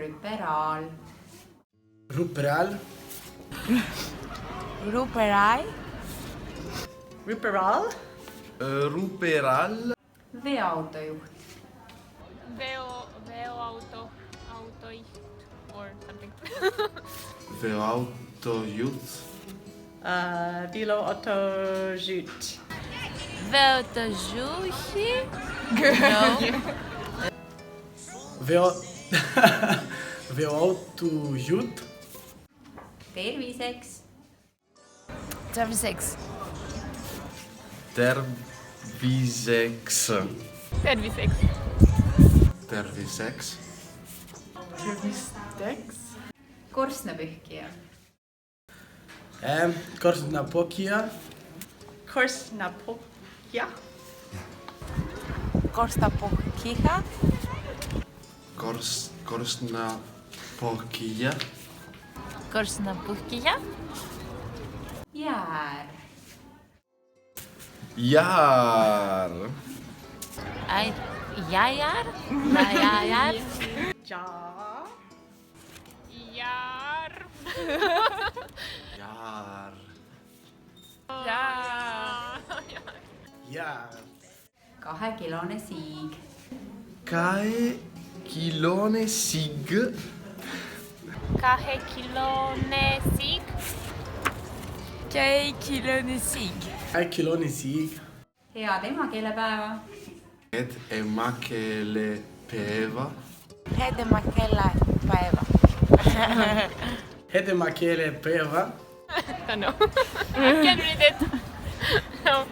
Ruperaal. Ruperaal. Ruperai. Ruperaal. Ruperaal. Veoautojuht. Veoauto. Autojuht. Or something. Veoautojuht. Veoautojuht. Veoautojuhi. No. Veoautojuht. Terviseks. Terviseks. Terviseks. Terviseks. Terviseks. Terviseks. Korstnapühkija. Korstnapokija. Korsnapokja. Korstapokkiha. Korstnapokija. Korstnapuhkija. Jäär. Jaar. Ai, jajar. Jajar. Ja. Jaar. Jaar. Jaar. Jaar. 2-kilone siig. 2-kilone siig. 2-kilone siig. 2-kilone siig. 2-kilone siig. Head emakeelepäeva. Et emakeelepäeva. Hedemakela-päeva. Hedemakelepäeva. No. I can read it. No.